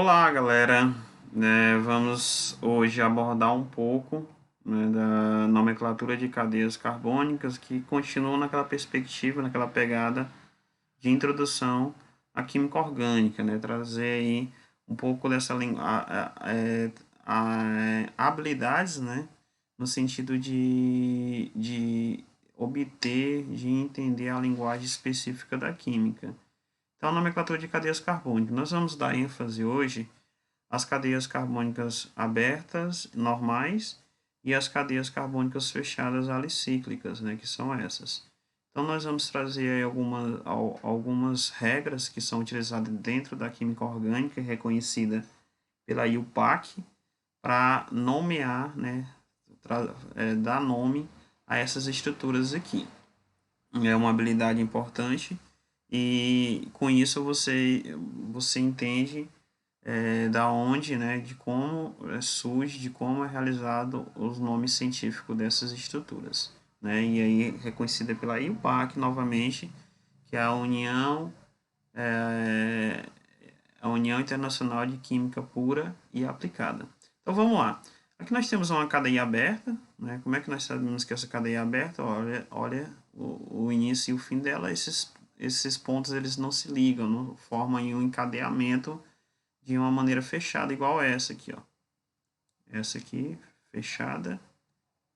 Olá, galera. Vamos hoje abordar um pouco, da nomenclatura de cadeias carbônicas que continua naquela perspectiva, naquela pegada de introdução à química orgânica, trazer aí um pouco dessa habilidades, no sentido de obter, de entender a linguagem específica da química. Então, a nomenclatura de cadeias carbônicas. Nós vamos dar ênfase hoje às cadeias carbônicas abertas, normais, e as cadeias carbônicas fechadas alicíclicas, que são essas. Então, nós vamos trazer aí algumas regras que são utilizadas dentro da química orgânica, reconhecida pela IUPAC, para nomear, dar nome a essas estruturas aqui. É uma habilidade importante e com isso você entende da onde, de como surge, de como é realizado os nomes científicos dessas estruturas, e aí reconhecida pela IUPAC novamente, que é é, a União Internacional de Química Pura e Aplicada. Então vamos lá. Aqui nós temos uma cadeia aberta, Como é que nós sabemos que essa cadeia é aberta? Olha o início e o fim dela, esses pontos eles não se ligam, não formam um encadeamento de uma maneira fechada, igual essa aqui, ó. Essa aqui fechada,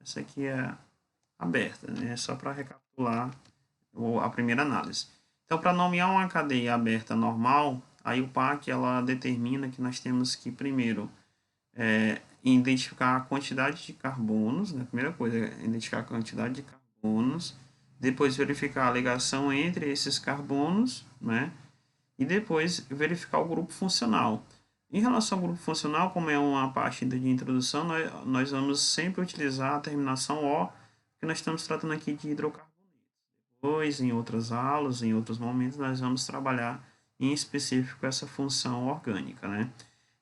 essa aqui é aberta, Só para recapitular a primeira análise. Então, para nomear uma cadeia aberta normal, a IUPAC ela determina que nós temos que primeiro identificar a quantidade de carbonos, A primeira coisa é identificar a quantidade de carbonos, depois verificar a ligação entre esses carbonos, E depois verificar o grupo funcional. Em relação ao grupo funcional, como é uma parte de introdução, nós vamos sempre utilizar a terminação O, porque nós estamos tratando aqui de hidrocarbonetos. Depois, em outras aulas, em outros momentos, nós vamos trabalhar em específico essa função orgânica,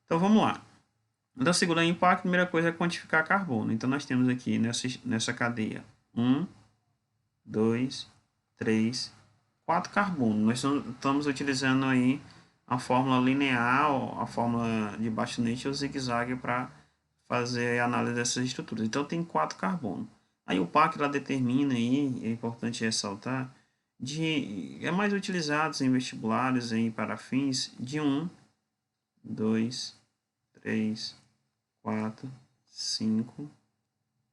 Então, vamos lá. Da segunda impacto, a primeira coisa é quantificar carbono. Então, nós temos aqui nessa cadeia 1, 2, 3, 4 carbonos. Nós estamos utilizando aí a fórmula linear, a fórmula de Bastonete ou zigue-zague para fazer a análise dessas estruturas. Então, tem 4 carbonos. Aí o PAC ela determina aí, é importante ressaltar, é mais utilizados em vestibulares aí para fins de 1, 2, 3, 4, 5,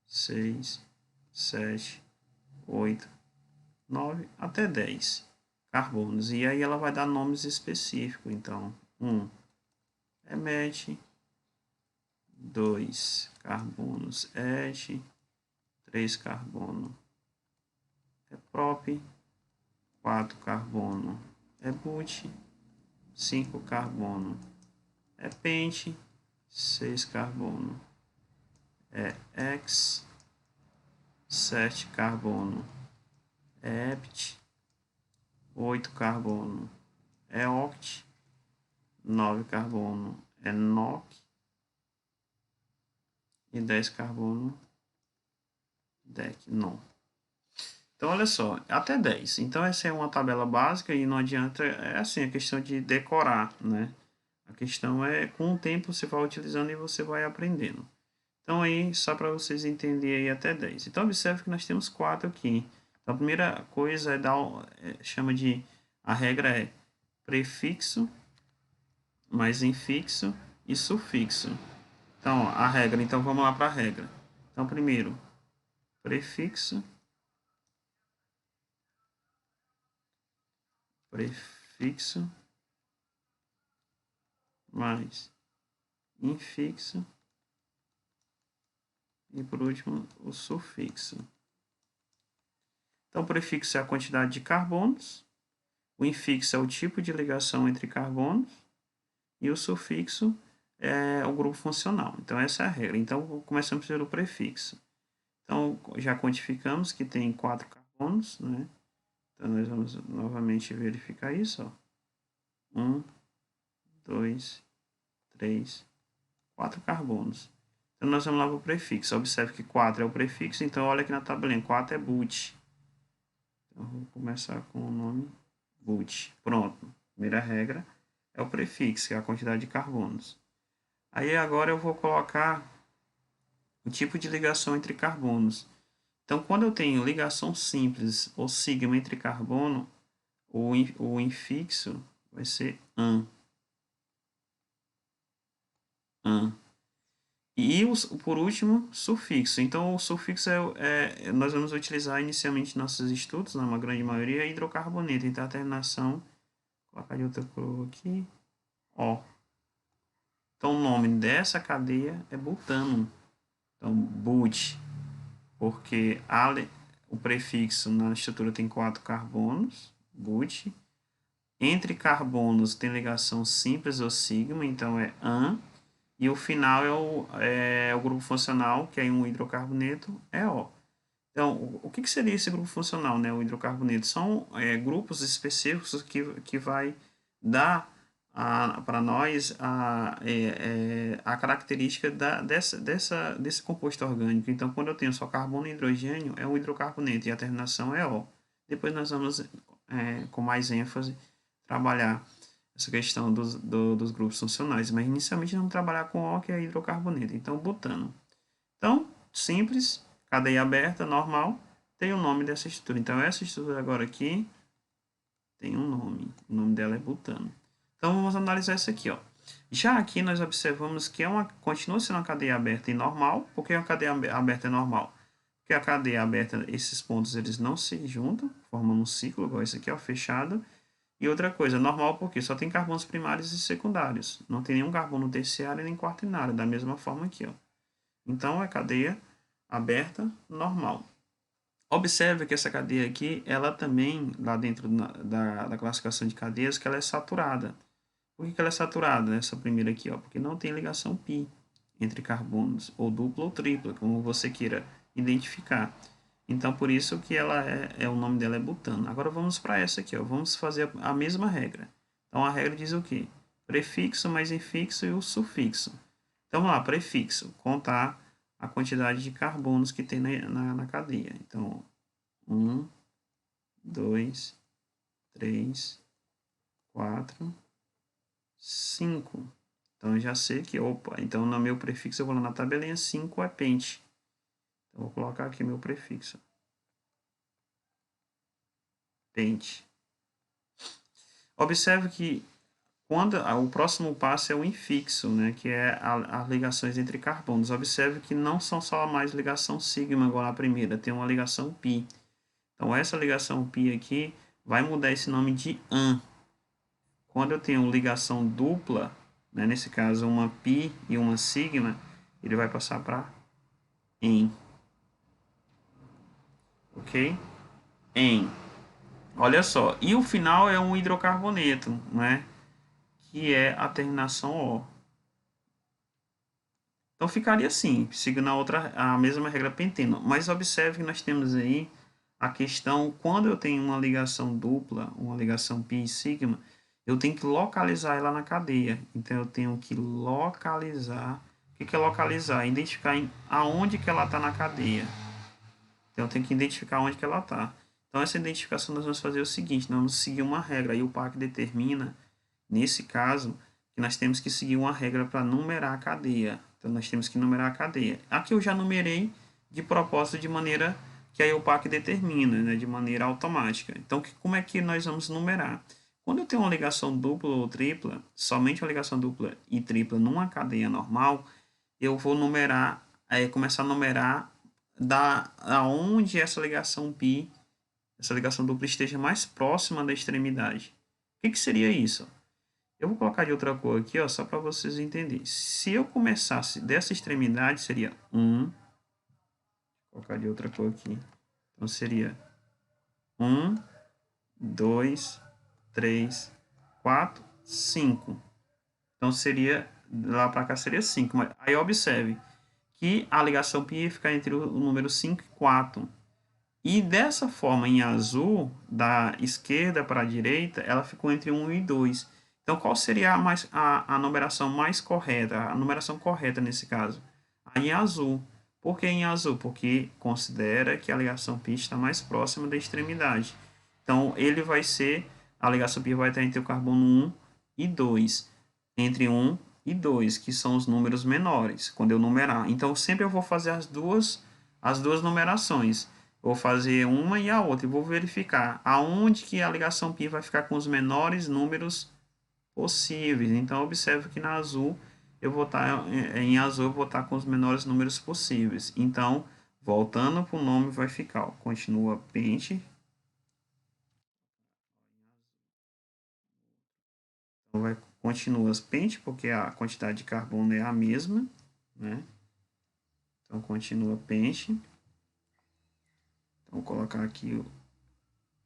6, 7, 8, 9 até 10 carbonos. E aí ela vai dar nomes específicos. Então, 1 é MET, 2 carbonos ET, 3 carbono é PROP, 4 carbono é BUT, 5 carbono é PENT, 6 carbono é X, 7 carbono é EPT, 8 carbono é OCT, 9 carbono é NOC e 10 carbono DEC, NON. Então, olha só, até 10. Então, essa é uma tabela básica e não adianta, é assim, a questão de decorar, A questão é, com o tempo, você vai utilizando e você vai aprendendo. Então, aí, só para vocês entenderem aí até 10. Então, observe que nós temos 4 aqui. Então, a primeira coisa a regra é prefixo mais infixo e sufixo. Então, a regra, então vamos lá para a regra. Então, primeiro, prefixo mais infixo e por último o sufixo. Então, o prefixo é a quantidade de carbonos, o infixo é o tipo de ligação entre carbonos e o sufixo é o grupo funcional. Então, essa é a regra. Então, começamos pelo prefixo. Então, já quantificamos que tem 4 carbonos, Então, nós vamos novamente verificar isso, ó. 1, 2, 3, 4 carbonos. Então, nós vamos lá para o prefixo. Observe que 4 é o prefixo, então olha aqui na tabelinha, 4 é BUT. Então, vou começar com o nome BUT. Pronto. Primeira regra é o prefixo, que é a quantidade de carbonos. Aí agora eu vou colocar o tipo de ligação entre carbonos. Então, quando eu tenho ligação simples ou sigma entre carbono, o infixo vai ser an. E por último, sufixo. Então, o sufixo nós vamos utilizar inicialmente em nossos estudos, na grande maioria, hidrocarboneto. Então, a terminação, vou colocar de outra cor aqui, O. Então, o nome dessa cadeia é butano. Então, but, porque o prefixo na estrutura tem 4 carbonos, but. Entre carbonos tem ligação simples ou sigma, então é an. E o final é o grupo funcional, que é um hidrocarboneto, é O. Então, o que seria esse grupo funcional, né? O hidrocarboneto? São grupos específicos que vai dar para nós a característica desse composto orgânico. Então, quando eu tenho só carbono e hidrogênio, é um hidrocarboneto e a terminação é O. Depois nós vamos, com mais ênfase, trabalhar essa questão dos grupos funcionais, mas inicialmente vamos trabalhar com O, que é hidrocarboneto. Então, butano. Então, simples, cadeia aberta, normal, tem o nome dessa estrutura. Então, essa estrutura agora aqui tem um nome. O nome dela é butano. Então, vamos analisar isso aqui, ó. Já aqui nós observamos que continua sendo uma cadeia aberta e normal. Por que a cadeia aberta é normal? Porque a cadeia aberta, esses pontos eles não se juntam, formando um ciclo, igual esse aqui, ó, fechado. E outra coisa, normal porque só tem carbonos primários e secundários. Não tem nenhum carbono terciário nem quaternário, da mesma forma aqui, ó. Então, é cadeia aberta normal. Observe que essa cadeia aqui, ela também, lá dentro da classificação de cadeias, que ela é saturada. Por que ela é saturada? Essa primeira aqui, ó, porque não tem ligação π entre carbonos, ou dupla ou tripla, como você queira identificar. Então, por isso que ela o nome dela é butano. Agora, vamos para essa aqui, ó. Vamos fazer a mesma regra. Então, a regra diz o quê? Prefixo mais infixo e o sufixo. Então, vamos lá, prefixo, contar a quantidade de carbonos que tem na cadeia. Então, 1, 2, 3, 4, 5. Então, eu já sei que, opa, então no meu prefixo eu vou lá na tabelinha, 5 é pente. Então, vou colocar aqui meu prefixo. Pente. Observe que o próximo passo é o infixo, né, que é as ligações entre carbonos. Observe que não são só mais ligação sigma igual a primeira, tem uma ligação π. Então, essa ligação π aqui vai mudar esse nome de an. Quando eu tenho ligação dupla, né, nesse caso uma π e uma sigma, ele vai passar para en. Ok? En. Olha só, e o final é um hidrocarboneto, né? Que é a terminação O. Então ficaria assim, seguindo a mesma regra penteno. Mas observe que nós temos aí a questão, quando eu tenho uma ligação dupla, uma ligação π e sigma, eu tenho que localizar ela na cadeia. Então eu tenho que localizar. O que é localizar? Identificar aonde que ela está na cadeia. Então eu tenho que identificar onde que ela está. Então essa identificação nós vamos fazer o seguinte, nós vamos seguir uma regra. E o PAC determina, nesse caso, que nós temos que seguir uma regra para numerar a cadeia. Então, nós temos que numerar a cadeia. Aqui eu já numerei de propósito de maneira que a EUPAC determina, né, de maneira automática. Então, como é que nós vamos numerar? Quando eu tenho uma ligação dupla ou tripla, somente uma ligação dupla e tripla numa cadeia normal, eu vou numerar, começar a numerar aonde essa ligação π, essa ligação dupla esteja mais próxima da extremidade. O que seria isso? Eu vou colocar de outra cor aqui, ó, só para vocês entenderem. Se eu começasse dessa extremidade, seria 1. Vou colocar de outra cor aqui. Então, seria 1, 2, 3, 4, 5. Então, seria, lá para cá seria 5. Mas, aí, observe que a ligação π ia ficar entre o número 5 e 4. E dessa forma, em azul, da esquerda para a direita, ela ficou entre 1 e 2. Então, qual seria a numeração mais correta? A numeração correta nesse caso? A em azul. Por que em azul? Porque considera que a ligação π está mais próxima da extremidade. Então, a ligação π vai estar entre o carbono 1 e 2. Entre 1 e 2, que são os números menores, quando eu numerar. Então, sempre eu vou fazer as duas numerações. Vou fazer uma e a outra e vou verificar aonde que a ligação π vai ficar com os menores números possíveis. Então, observe que na azul eu vou estar em azul eu vou estar com os menores números possíveis. Então, voltando para o nome vai ficar, ó, continua pente. Então, continua pente porque a quantidade de carbono é a mesma, né? Então, continua pente. Então, vou colocar aqui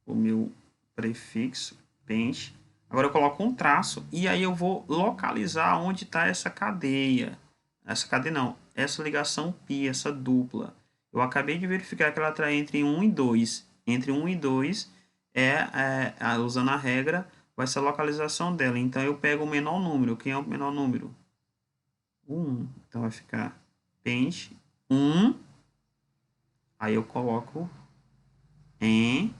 o meu prefixo pente. Agora eu coloco um traço e aí eu vou localizar onde está essa cadeia. Essa cadeia não, essa ligação π, essa dupla. Eu acabei de verificar que ela está entre 1 e 2. Entre 1 e 2, usando a regra, vai ser a localização dela. Então eu pego o menor número. Quem é o menor número? O 1. Então vai ficar pente 1. Aí eu coloco em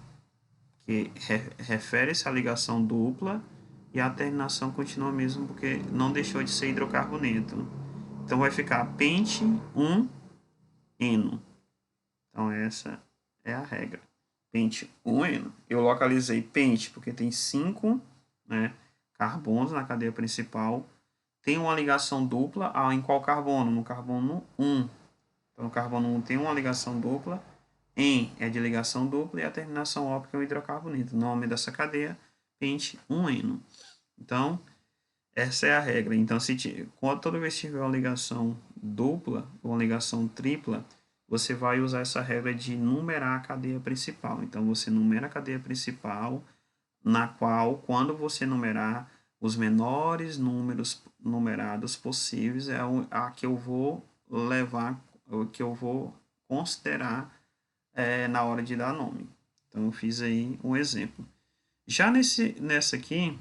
que refere-se à ligação dupla e a terminação continua mesmo porque não deixou de ser hidrocarboneto. Então vai ficar pente 1-eno. Então essa é a regra. Pente 1-eno. Eu localizei pente porque tem 5, né, carbonos na cadeia principal. Tem uma ligação dupla em qual carbono? No carbono 1. Então no carbono 1 tem uma ligação dupla. É de ligação dupla e a terminação óptica é o hidrocarboneto. O nome dessa cadeia, pente 1-eno. Então, essa é a regra. Então, quando toda vez que tiver uma ligação dupla ou uma ligação tripla, você vai usar essa regra de numerar a cadeia principal. Então, você numera a cadeia principal, na qual, quando você numerar, os menores números numerados possíveis é a que eu vou levar, o que eu vou considerar na hora de dar nome. Então, eu fiz aí um exemplo. Já nessa aqui,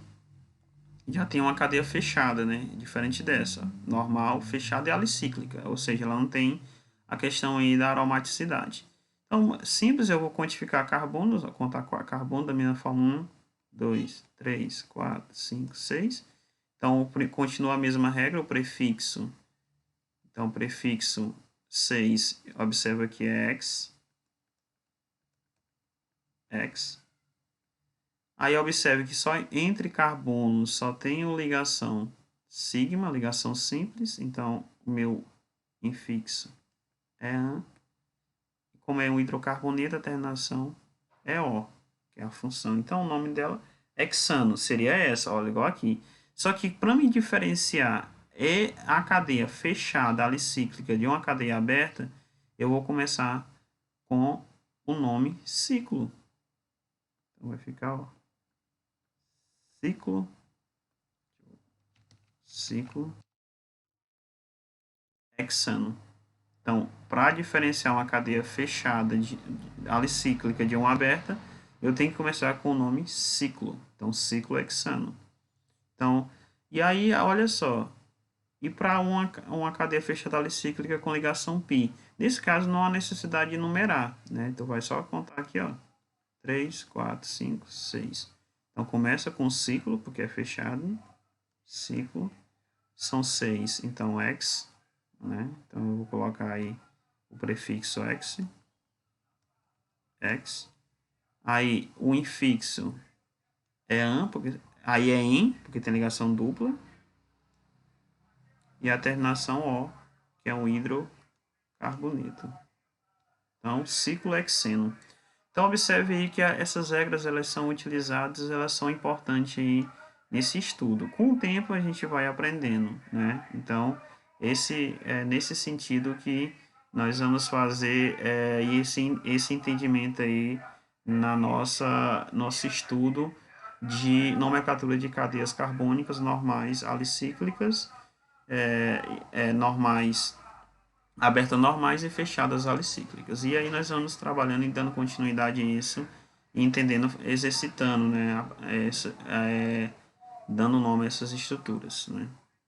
já tem uma cadeia fechada, né? Diferente dessa. Normal, fechada e alicíclica. Ou seja, ela não tem a questão aí da aromaticidade. Então, simples, eu vou quantificar carbonos, contar carbono da minha forma 1, 2, 3, 4, 5, 6. Então, continua a mesma regra, o prefixo. Então, o prefixo 6, observa que é X. Aí observe que só entre carbonos só tenho ligação sigma, ligação simples. Então, o meu infixo é AN. Como é um hidrocarboneto, a terminação é O, que é a função. Então, o nome dela é hexano, seria essa, olha, igual aqui. Só que para me diferenciar a cadeia fechada, alicíclica, de uma cadeia aberta, eu vou começar com o nome ciclo. Então, vai ficar, ó, ciclo hexano. Então, para diferenciar uma cadeia fechada alicíclica de uma aberta, eu tenho que começar com o nome ciclo. Então, ciclo hexano. Então, e aí, olha só. E para uma cadeia fechada alicíclica com ligação π? Nesse caso, não há necessidade de numerar, né? Então, vai só contar aqui, ó. 3, 4, 5, 6. Então, começa com ciclo, porque é fechado. Ciclo. São 6. Então, x, né? Então, eu vou colocar aí o prefixo x. Aí, o infixo é an, aí é em, porque tem ligação dupla. E a terminação O, que é um hidrocarboneto. Então, ciclo hexeno. Então, observe aí que essas regras elas são utilizadas, elas são importantes aí nesse estudo. Com o tempo, a gente vai aprendendo, né? Então, é nesse sentido que nós vamos fazer esse entendimento aí na nosso estudo de nomenclatura de cadeias carbônicas normais alicíclicas, normais abertas normais e fechadas alicíclicas. E aí nós vamos trabalhando e dando continuidade a isso, e entendendo, exercitando, né, dando nome a essas estruturas, né.